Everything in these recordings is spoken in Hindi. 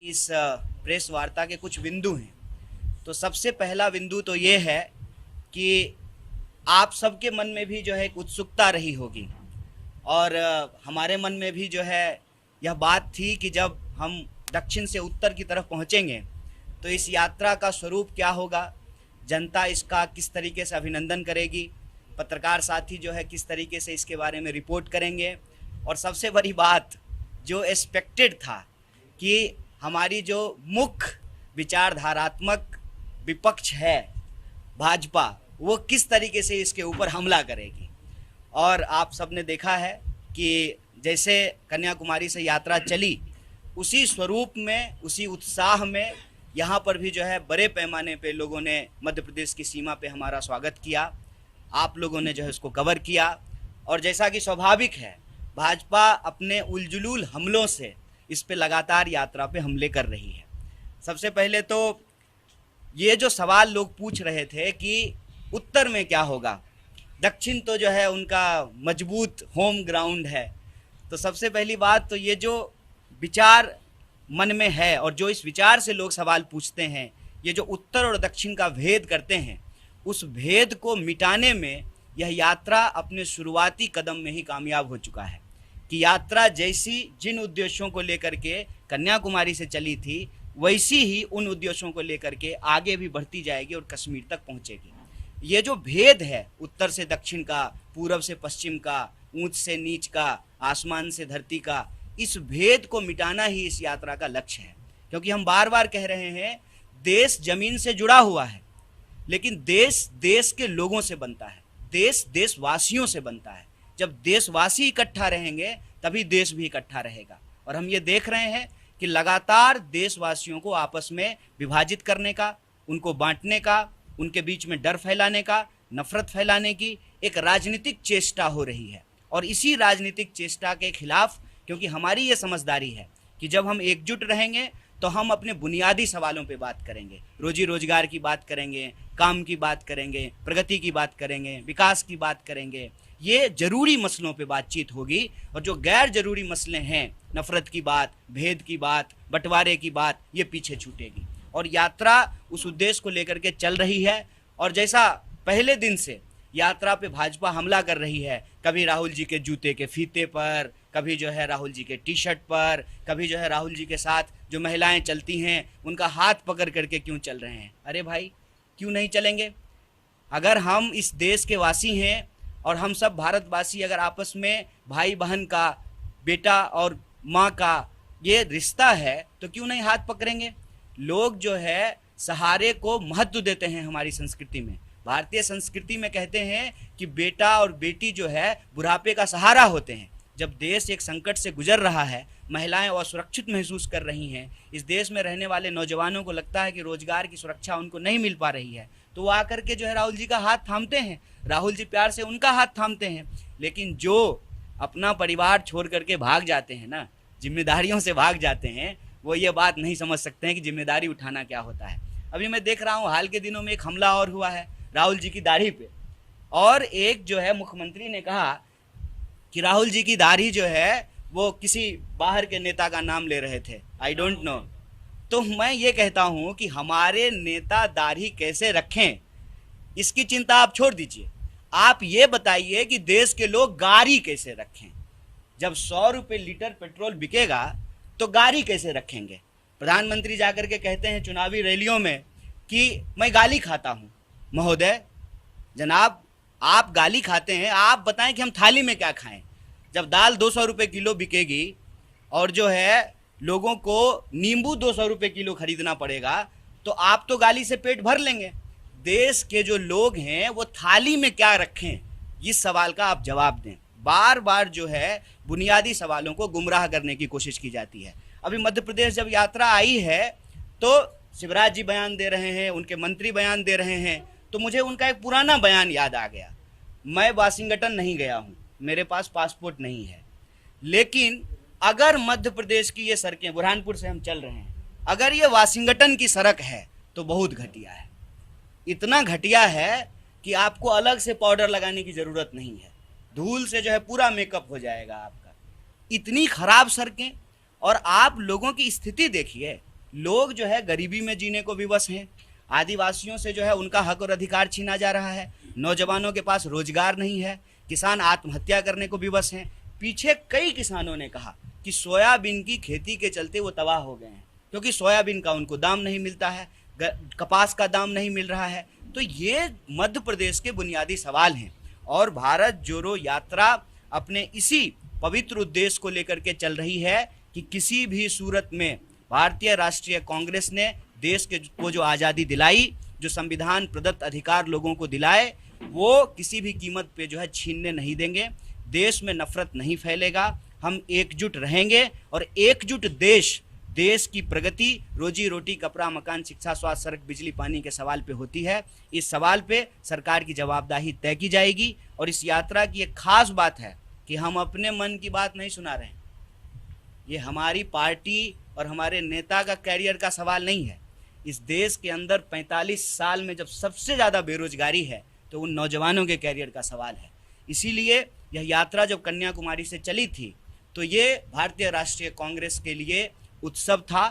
इस प्रेस वार्ता के कुछ बिंदु हैं। तो सबसे पहला बिंदु तो ये है कि आप सबके मन में भी जो है एक उत्सुकता रही होगी और हमारे मन में भी जो है यह बात थी कि जब हम दक्षिण से उत्तर की तरफ पहुंचेंगे तो इस यात्रा का स्वरूप क्या होगा, जनता इसका किस तरीके से अभिनंदन करेगी, पत्रकार साथी जो है किस तरीके से इसके बारे में रिपोर्ट करेंगे। और सबसे बड़ी बात जो एक्सपेक्टेड था कि हमारी जो मुख्य विचारधारात्मक विपक्ष है भाजपा, वो किस तरीके से इसके ऊपर हमला करेगी। और आप सब ने देखा है कि जैसे कन्याकुमारी से यात्रा चली उसी स्वरूप में, उसी उत्साह में यहाँ पर भी जो है बड़े पैमाने पे लोगों ने मध्य प्रदेश की सीमा पे हमारा स्वागत किया। आप लोगों ने जो है उसको कवर किया और जैसा कि स्वाभाविक है भाजपा अपने उलझुल हमलों से इस पे लगातार यात्रा पे हमले कर रही है। सबसे पहले तो ये जो सवाल लोग पूछ रहे थे कि उत्तर में क्या होगा, दक्षिण तो जो है उनका मजबूत होम ग्राउंड है। तो सबसे पहली बात तो ये जो विचार मन में है और जो इस विचार से लोग सवाल पूछते हैं, ये जो उत्तर और दक्षिण का भेद करते हैं, उस भेद को मिटाने में यह यात्रा अपने शुरुआती कदम में ही कामयाब हो चुका है। कि यात्रा जैसी जिन उद्देश्यों को लेकर के कन्याकुमारी से चली थी वैसी ही उन उद्देश्यों को लेकर के आगे भी बढ़ती जाएगी और कश्मीर तक पहुंचेगी। ये जो भेद है उत्तर से दक्षिण का, पूरब से पश्चिम का, ऊंच से नीच का, आसमान से धरती का, इस भेद को मिटाना ही इस यात्रा का लक्ष्य है। क्योंकि हम बार बार कह रहे हैं देश जमीन से जुड़ा हुआ है, लेकिन देश देश के लोगों से बनता है, देश देशवासियों से बनता है। जब देशवासी इकट्ठा रहेंगे तभी देश भी इकट्ठा रहेगा। और हम ये देख रहे हैं कि लगातार देशवासियों को आपस में विभाजित करने का, उनको बांटने का, उनके बीच में डर फैलाने का, नफरत फैलाने की एक राजनीतिक चेष्टा हो रही है। और इसी राजनीतिक चेष्टा के खिलाफ, क्योंकि हमारी ये समझदारी है कि जब हम एकजुट रहेंगे तो हम अपने बुनियादी सवालों पे बात करेंगे, रोजी रोजगार की बात करेंगे, काम की बात करेंगे, प्रगति की बात करेंगे, विकास की बात करेंगे। ये जरूरी मसलों पे बातचीत होगी और जो गैर जरूरी मसले हैं, नफरत की बात, भेद की बात, बंटवारे की बात, ये पीछे छूटेगी। और यात्रा उस उद्देश्य को लेकर के चल रही है। और जैसा पहले दिन से यात्रा पे भाजपा हमला कर रही है, कभी राहुल जी के जूते के फीते पर, कभी जो है राहुल जी के टी शर्ट पर, कभी जो है राहुल जी के साथ जो महिलाएं चलती हैं उनका हाथ पकड़ करके क्यों चल रहे हैं। अरे भाई, क्यों नहीं चलेंगे? अगर हम इस देश के वासी हैं और हम सब भारतवासी अगर आपस में भाई बहन का, बेटा और माँ का ये रिश्ता है तो क्यों नहीं हाथ पकड़ेंगे। लोग जो है सहारे को महत्व देते हैं। हमारी संस्कृति में, भारतीय संस्कृति में कहते हैं कि बेटा और बेटी जो है बुढ़ापे का सहारा होते हैं। जब देश एक संकट से गुजर रहा है, महिलाएं असुरक्षित महसूस कर रही हैं, इस देश में रहने वाले नौजवानों को लगता है कि रोजगार की सुरक्षा उनको नहीं मिल पा रही है, तो वो आकर के जो है राहुल जी का हाथ थामते हैं, राहुल जी प्यार से उनका हाथ थामते हैं। लेकिन जो अपना परिवार छोड़ करके भाग जाते हैं ना, जिम्मेदारियों से भाग जाते हैं, वो ये बात नहीं समझ सकते हैं कि जिम्मेदारी उठाना क्या होता है। अभी मैं देख रहा हूँ हाल के दिनों में एक हमला और हुआ है राहुल जी की दाढ़ी पे, और एक जो है मुख्यमंत्री ने कहा कि राहुल जी की दाढ़ी जो है वो किसी बाहर के नेता का नाम ले रहे थे, आई डोंट नो। तो मैं ये कहता हूँ कि हमारे नेता दाढ़ी कैसे रखें इसकी चिंता आप छोड़ दीजिए, आप ये बताइए कि देश के लोग गाड़ी कैसे रखें। जब 100 रुपये लीटर पेट्रोल बिकेगा तो गाड़ी कैसे रखेंगे। प्रधानमंत्री जाकर के कहते हैं चुनावी रैलियों में कि मैं गाली खाता हूँ। महोदय, जनाब, आप गाली खाते हैं, आप बताएं कि हम थाली में क्या खाएं। जब दाल 200 रुपये किलो बिकेगी और जो है लोगों को नींबू 200 रुपये किलो खरीदना पड़ेगा, तो आप तो गाली से पेट भर लेंगे। देश के जो लोग हैं वो थाली में क्या रखें, इस सवाल का आप जवाब दें। बार बार जो है बुनियादी सवालों को गुमराह करने की कोशिश की जाती है। अभी मध्य प्रदेश जब यात्रा आई है तो शिवराज जी बयान दे रहे हैं, उनके मंत्री बयान दे रहे हैं, तो मुझे उनका एक पुराना बयान याद आ गया। मैं वाशिंगटन नहीं गया हूँ, मेरे पास पासपोर्ट नहीं है, लेकिन अगर मध्य प्रदेश की ये सड़कें, बुरहानपुर से हम चल रहे हैं, अगर ये वाशिंगटन की सड़क है तो बहुत घटिया है। इतना घटिया है कि आपको अलग से पाउडर लगाने की ज़रूरत नहीं है, धूल से जो है पूरा मेकअप हो जाएगा आपका। इतनी खराब सड़कें, और आप लोगों की स्थिति देखिए, लोग जो है गरीबी में जीने को विवश हैं, आदिवासियों से जो है उनका हक और अधिकार छीना जा रहा है, नौजवानों के पास रोजगार नहीं है, किसान आत्महत्या करने को विवश हैं। पीछे कई किसानों ने कहा कि सोयाबीन की खेती के चलते वो तबाह हो गए हैं, क्योंकि सोयाबीन का उनको दाम नहीं मिलता है, कपास का दाम नहीं मिल रहा है। तो ये मध्य प्रदेश के बुनियादी सवाल हैं और भारत जोड़ो यात्रा अपने इसी पवित्र उद्देश्य को लेकर के चल रही है कि किसी भी सूरत में भारतीय राष्ट्रीय कांग्रेस ने देश को जो आज़ादी दिलाई, जो संविधान प्रदत्त अधिकार लोगों को दिलाए, वो किसी भी कीमत पे जो है छीनने नहीं देंगे। देश में नफरत नहीं फैलेगा, हम एकजुट रहेंगे और एकजुट देश की प्रगति रोजी रोटी कपड़ा मकान शिक्षा स्वास्थ्य सड़क बिजली पानी के सवाल पे होती है। इस सवाल पे सरकार की जवाबदेही तय की जाएगी और इस यात्रा की एक खास बात है कि हम अपने मन की बात नहीं सुना रहे हैं। ये हमारी पार्टी और हमारे नेता का कैरियर का सवाल नहीं है। इस देश के अंदर 45 साल में जब सबसे ज़्यादा बेरोजगारी है तो उन नौजवानों के कैरियर का सवाल है। इसीलिए यह यात्रा जब कन्याकुमारी से चली थी तो ये भारतीय राष्ट्रीय कांग्रेस के लिए उत्सव था।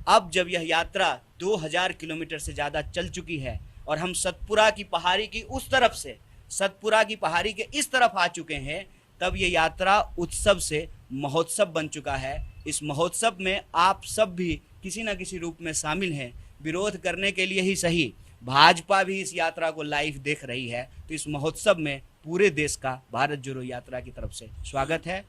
अब जब यह यात्रा 2000 किलोमीटर से ज़्यादा चल चुकी है और हम सतपुरा की पहाड़ी की उस तरफ से सतपुरा की पहाड़ी के इस तरफ आ चुके हैं, तब ये यात्रा उत्सव से महोत्सव बन चुका है। इस महोत्सव में आप सब भी किसी न किसी रूप में शामिल हैं। विरोध करने के लिए ही सही, भाजपा भी इस यात्रा को लाइव देख रही है। तो इस महोत्सव में पूरे देश का भारत जोड़ो यात्रा की तरफ से स्वागत है।